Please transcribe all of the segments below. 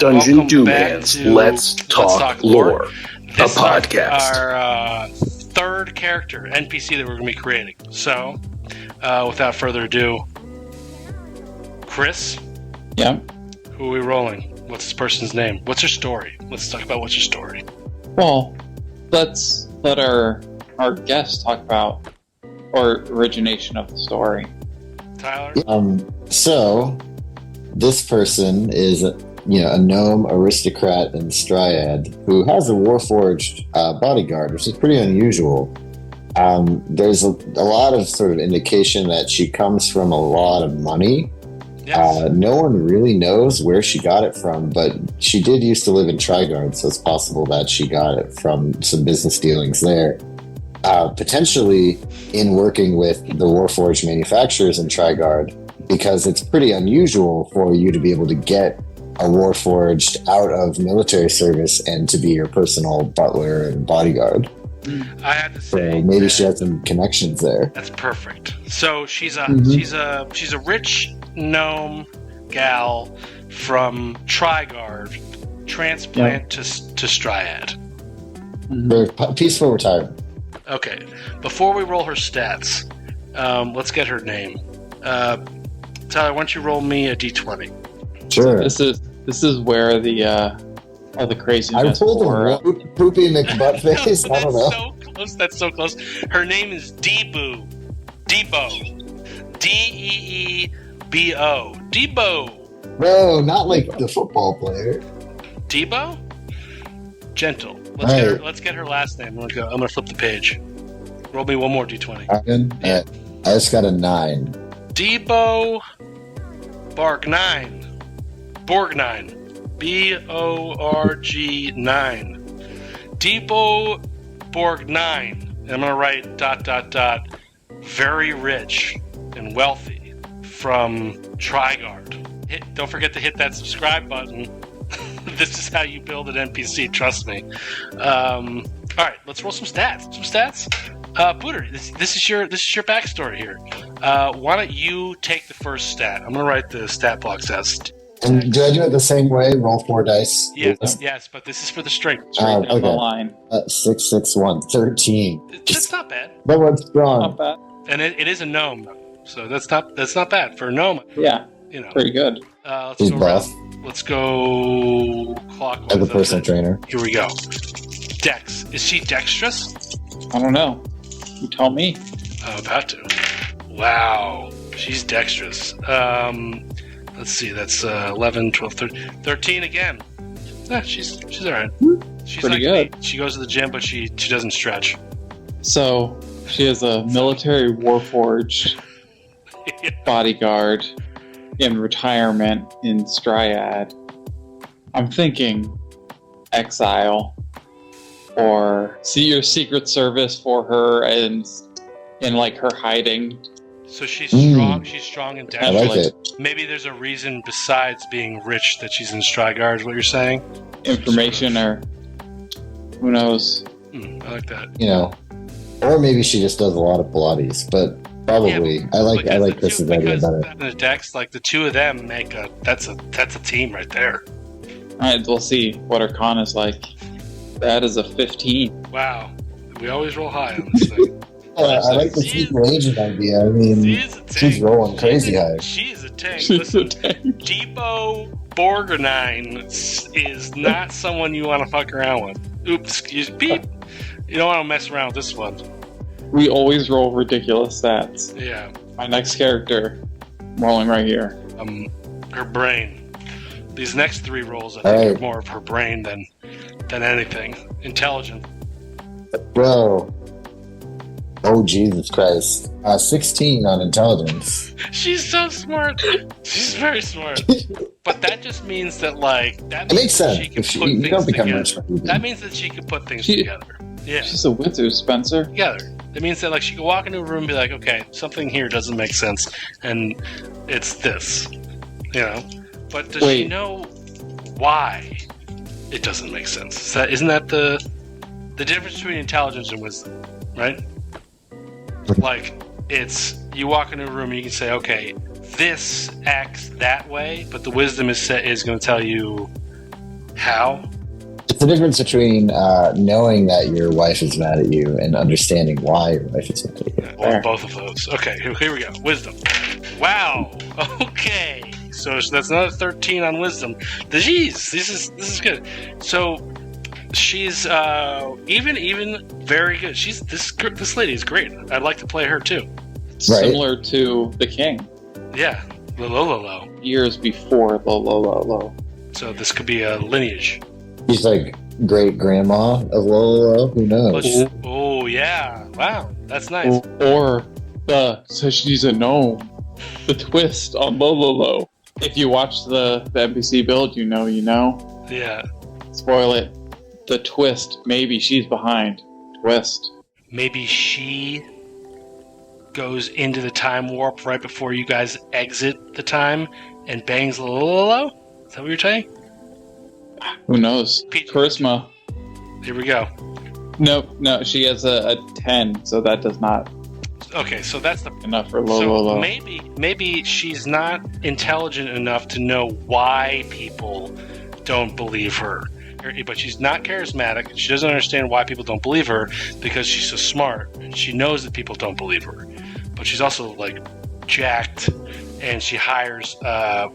Dungeon Doomans, Let's Talk Lore, a podcast. Our third character, NPC, that we're going to be creating. So, without further ado, Chris? Yeah? Who are we rolling? What's this person's name? What's her story? Let's talk about what's her story. Well, let's let our guest talk about or origination of the story. Tyler? So, this person is a gnome aristocrat and Striad who has a Warforged bodyguard, which is pretty unusual. There's a lot of sort of indication that she comes from a lot of money. Yes. No one really knows where she got it from, but she did used to live in Trigard, so it's possible that she got it from some business dealings there. Potentially in working with the Warforged manufacturers in Trigard, because it's pretty unusual for you to be able to get a Warforged out of military service and to be your personal butler and bodyguard. I have to say, So maybe she has some connections there. that's perfect. So she's a she's a rich gnome gal from Trigard, transplant to Striad. Very peaceful retirement. Okay, before we roll her stats, let's get her name. Tyler, why don't you roll me a d20? Sure. This is where the I craziness pulled for, a poopy McButtface. I don't know. So close. That's so close. Her name is Deebo. Deebo. Deebo. Deebo. No, not like the football player. Deebo? Gentle. Right. Let's get her last name. I'm gonna flip the page. Roll me one more d20. I just got a 9. Deebo Borgnine. Borgnine. Borg9. Deebo Borgnine. And I'm gonna write ... very rich and wealthy from Trigard. Don't forget to hit that subscribe button. This is how you build an NPC, trust me. Alright, let's roll some stats. Booter, this is your backstory here. Why don't you take the first stat? I'm gonna write the stat blocks out. And do I do it the same way? Roll 4 dice? Yes, but this is for the strength. straight down the line. 6, 6, 1, 13. That's not bad. That one's strong. Not bad. And it is a gnome, so that's not bad for a gnome. Yeah, You know. pretty good. Let's He's go buff. Let's go clockwise. As a personal trainer. Here we go. Dex. Is she dexterous? I don't know. You tell me. I'm about to. Wow. She's dexterous. Let's see. That's 11, 12, 13 again. She's all right. She's Pretty like good. me. She goes to the gym, but she doesn't stretch. So she is a military Warforged bodyguard in retirement in Striad. I'm thinking exile or see your secret service for her and in like her hiding. So she's strong. She's strong and I dexterous. like it. Maybe there's a reason besides being rich that she's in Strygard, is what you're saying? Information or who knows. I like that. Or maybe she just does a lot of Pilates, but probably. Yeah, I like Chris's idea better. The Dex, like the two of them make that's a team right there. Alright, we'll see what her con is like. That is a 15. Wow. We always roll high on this thing. I like the secret agent idea. I mean, she's rolling crazy high. She's a tank. She's Listen, a tank. Deebo Borgnine is not someone you want to fuck around with. Oops, excuse me. You don't want to mess around with this one. We always roll ridiculous stats. Yeah. My next character, rolling right here. Her brain. These next 3 rolls, I think, All right. are more of her brain than anything. Intelligent. Bro. Oh, Jesus Christ. 16 on intelligence. She's so smart. She's very smart. But that just means that, that It makes sense. she can If put you things don't become together. rich from That means that she can put things She- together. Yeah, She's a wizard, Spencer. together. It means that she can walk into a room and be like, okay, something here doesn't make sense, and it's this, But does she Wait. know why it doesn't make sense? Isn't that the difference between intelligence and wisdom, right? It's you walk into a room and you can say, okay, this acts that way, but the wisdom is going to tell you How? It's the difference between knowing that your wife is mad at you and understanding why your wife is mad at you. Well, both of those. Okay, here we go. Wisdom. Wow. Okay. So that's another 13 on wisdom. Jeez, this is good. So she's even very good. She's this lady is great. I'd like to play her too. Similar to the king. Yeah, Lololo. Years before Lololo. So this could be a lineage. She's like great grandma of Lolo. Who knows? Oh yeah! Wow, that's nice. Or so she's a gnome. The twist on Lololo. If you watch the NPC build, you know. Yeah. Spoil it. The twist. Maybe she's behind. Twist. Maybe she goes into the time warp right before you guys exit the time and bangs Lololo? Is that what you're saying? Who knows? Charisma. Here we go. No, she has a 10, so that does not. Okay, so that's enough for Lololo. So maybe she's not intelligent enough to know why people don't believe her. But she's not charismatic. She doesn't understand why people don't believe her because she's so smart. And she knows that people don't believe her. But she's also like jacked, and she hires a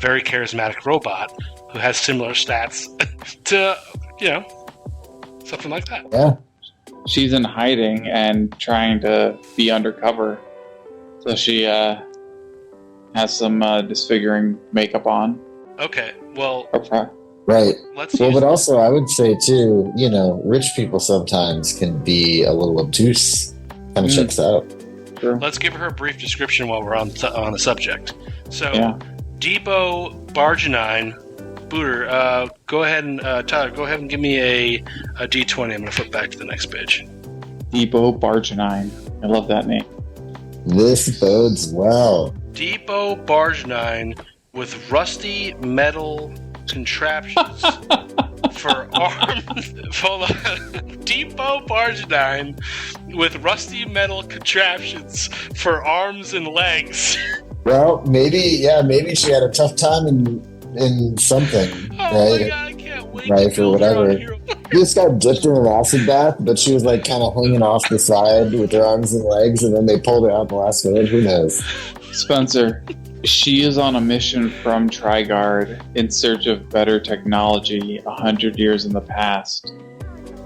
very charismatic robot who has similar stats to, something like that. Yeah. She's in hiding and trying to be undercover. So she has some disfiguring makeup on. Okay, well... Okay. Right. But also I would say too, rich people sometimes can be a little obtuse. Kind of checks out. Sure. Let's give her a brief description while we're on the subject. So, yeah. Debo Bargenine, Booter, go ahead and, Tyler, go ahead and give me a D20. I'm going to flip back to the next page. Debo Bargenine. I love that name. This bodes well. Debo Bargenine with rusty metal contraptions for arms. Hold on. Debo Bargenine with rusty metal contraptions for arms and legs. Well, maybe she had a tough time in something, right? My God, I can't wait right, to or whatever. She just got dipped in an acid bath, but she was like kind of hanging off the side with her arms and legs, and then they pulled her out the last minute. Who knows? Spencer, she is on a mission from Trigard in search of better technology 100 years in the past.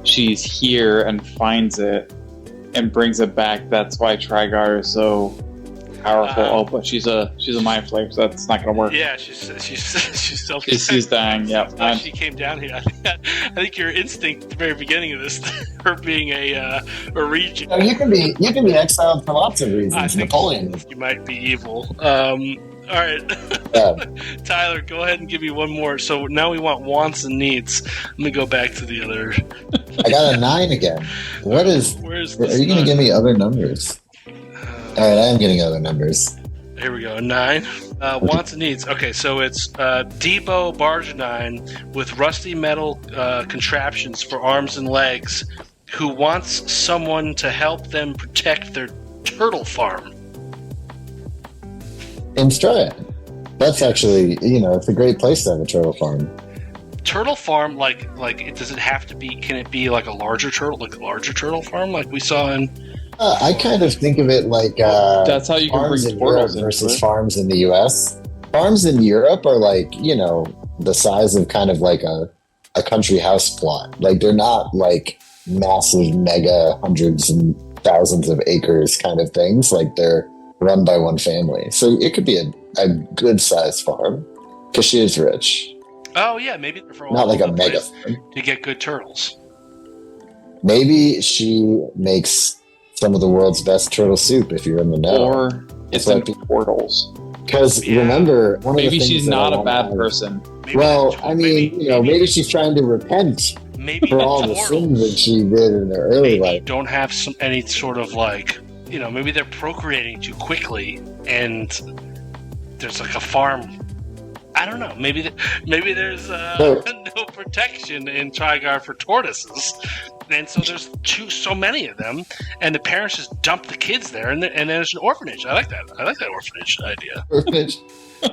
She's here and finds it and brings it back. That's why Trigard is so powerful. But she's a mind flayer, so that's not going to work. Yeah, she's self. She's dying. Yeah, she came down here. I think your instinct at the very beginning of this, her being a regent. You can be exiled for lots of reasons. Napoleon. You might be evil. All right, yeah. Tyler, go ahead and give me one more. So now we want wants and needs. Let me go back to the other. I got a 9 again. Where's this? Are you going to give me other numbers? All right, I am getting other numbers. Here we go. 9. Wants and needs. Okay, so it's Debo Bargenine with rusty metal contraptions for arms and legs who wants someone to help them protect their turtle farm. In Straya. That's actually, it's a great place to have a turtle farm. Turtle farm, like, does it have to be? Can it be like a larger turtle farm, like we saw in? I kind of think of it like that's how you can bring turtles versus farms in the U.S. Farms in Europe are like the size of kind of like a country house plot. Like they're not like massive, mega hundreds and thousands of acres kind of things. Like they're run by one family, so it could be a good sized farm because she is rich. Oh yeah, maybe for not like a mega farm to get good turtles. Maybe she makes some of the world's best turtle soup if you're in the know. Or it's in portals. Because remember, one maybe of the she's not a bad person. Well, I mean, maybe she's trying to repent for all the sins that she did in her early life. Don't have any sort of like, maybe they're procreating too quickly, and there's like a farm. I don't know. Maybe there's no protection in Trigard for tortoises, and so there's so many of them, and the parents just dump the kids there, and there's an orphanage. I like that. I like that orphanage idea. Orphanage.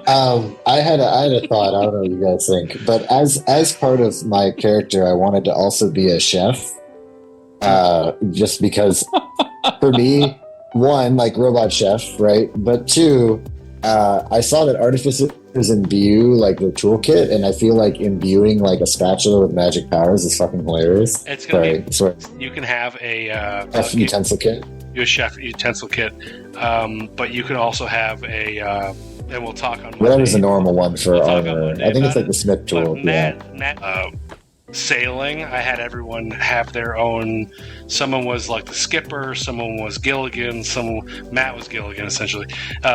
I had a thought. I don't know what you guys think, but as part of my character, I wanted to also be a chef. Just because, for me, one, like robot chef, right? But two, I saw that artificers imbue like the toolkit, and I feel like imbuing like a spatula with magic powers is fucking hilarious. It's gonna Sorry. You can have a Chef utensil kit. your chef utensil kit, but you can also have a. And we'll talk on Whatever's the Monday. normal one for We'll talk on armor. Monday I think about it's like it. the Smith tool. But Matt, sailing, I had everyone have their own. Someone was like the skipper, someone was Gilligan, Matt was Gilligan essentially.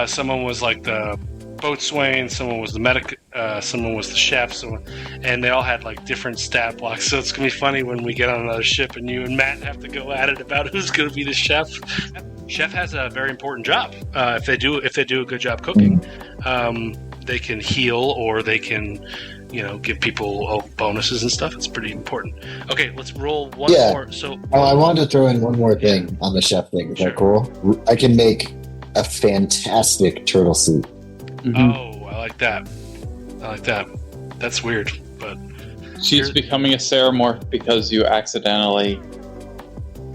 Someone was like the boatswain, someone was the medic, someone was the chef, and they all had like different stat blocks. So it's gonna be funny when we get on another ship and you and Matt have to go at it about who's gonna be the chef. Chef has a very important job. If they do a good job cooking, they can heal or they can, give people bonuses and stuff. It's pretty important. Okay, let's roll one more. So, I wanted to throw in one more thing on the chef thing. Is that cool? I can make a fantastic turtle soup. Mhm. Oh, I like that. That's weird, but She's becoming a Ceramorph because you accidentally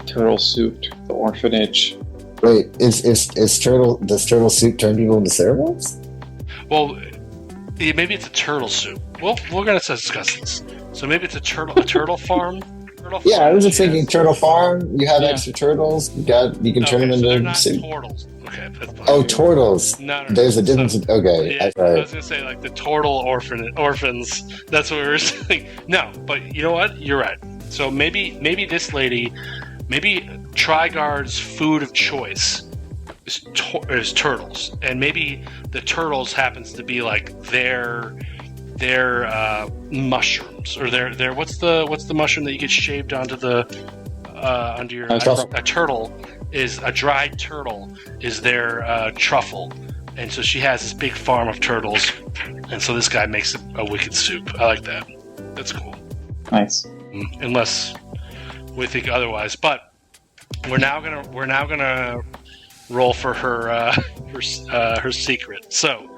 turtle souped the orphanage. Wait, does turtle soup turn people into Ceramorphs? well, maybe it's a turtle soup. Well, we're gonna discuss this. So maybe it's a turtle farm. Yeah, I was just thinking Yes. turtle farm. You have Yeah. extra turtles. You can turn them so they're into not soup. turtles. Okay, that's fine. Oh, turtles. No. There's a difference. Okay, Yeah, I right. was gonna say like the turtle orphans. That's what we were saying. No, but you know what? You're right. So maybe this lady, maybe Trigard's food of choice is turtles, and maybe the turtles happens to be like their mushrooms or their what's the mushroom that you get shaved onto the under your Truffle. a turtle is a dried turtle is their truffle. And so she has this big farm of turtles, and so this guy makes a wicked soup. I like that. That's cool. Nice. Unless we think otherwise, but we're now gonna roll for her her secret. So,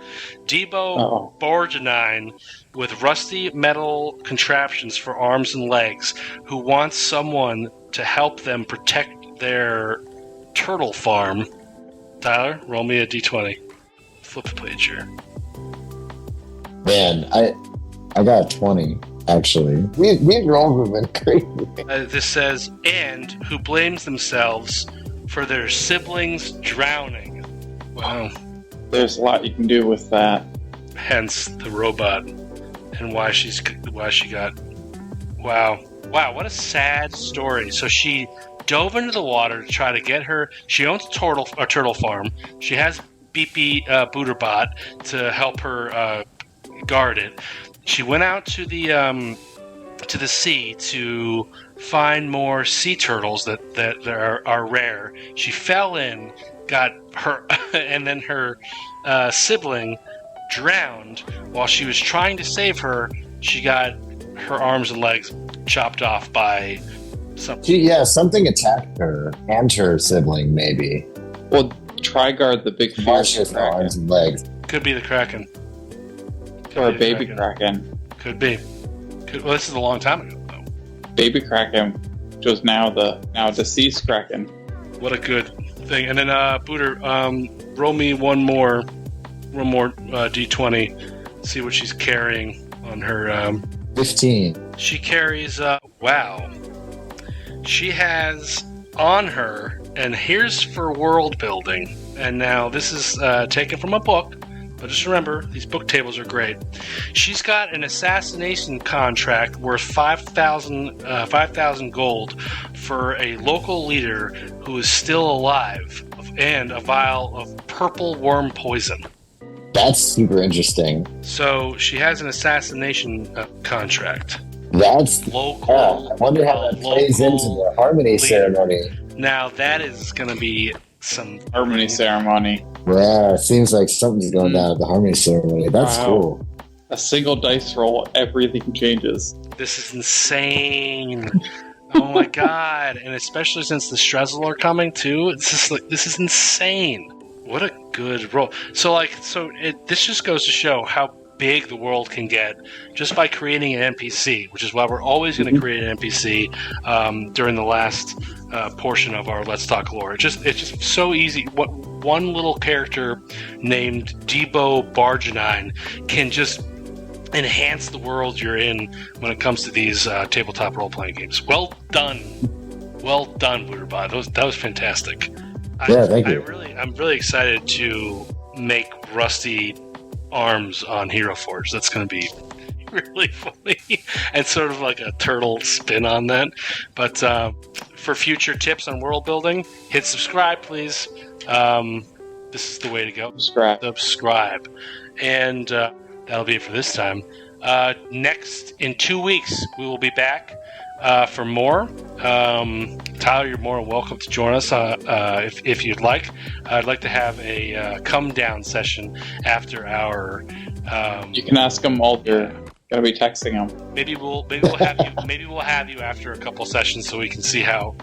Debo Borgenine with rusty metal contraptions for arms and legs, who wants someone to help them protect their turtle farm. Tyler, roll me a d20. Flip the page here. Man, I got 20 actually. We rolls have been crazy. This says, and who blames themselves for their siblings drowning. Wow. There's a lot you can do with that. Hence the robot and why she got. Wow, what a sad story. So she dove into the water to try to get her. She owns a turtle farm. She has Beepy Booterbot to help her guard it. She went out to the sea to find more sea turtles that are rare. She fell in, got her, and then her sibling drowned. While she was trying to save her, she got her arms and legs chopped off by something. Something attacked her and her sibling, maybe. Well, Trigard, the big Why she fierce has no arms and legs. Could be the Kraken. or a be the baby Kraken. Could be. Well, this is a long time ago, though. Baby Kraken, which was now deceased Kraken. What a good thing. And then, Booter, roll me one more d20. See what she's carrying on her. 15. She carries. Wow. She has on her, and here's for world building. And now this is taken from a book. But just remember, these book tables are great. She's got an assassination contract worth 5,000 gold for a local leader who is still alive, and a vial of purple worm poison. That's super interesting. So she has an assassination contract. That's Local. I wonder how that plays into the harmony leader. ceremony. Now that is going to be some Harmony ceremony. Yeah, it seems like something's going down at the harmony ceremony. That's Wow. cool. A single dice roll, everything changes. This is insane. Oh my god! And especially since the Strezzel are coming too, this is insane. What a good role. This just goes to show how big the world can get just by creating an NPC, which is why we're always going to create an NPC during the last portion of our Let's Talk Lore. It's just so easy. What one little character named Debo Bargenine can just enhance the world you're in when it comes to these tabletop role-playing games. Well done, Wooderbot. That was fantastic. Yeah, thank you. I'm really excited to make Rusty arms on Hero Forge. That's going to be really funny and sort of like a turtle spin on that. But for future tips on world building, hit subscribe, please. This is the way to go. Subscribe. And that'll be it for this time. Next, in 2 weeks, we will be back for more. Tyler, you're more than welcome to join us if you'd like. I'd like to have a come down session after our. You can ask them all. You're gonna be texting them. Maybe we'll have you after a couple sessions so we can see how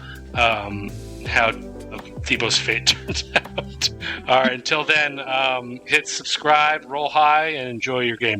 Debo's fate turns out. All right. Until then, hit subscribe, roll high, and enjoy your game.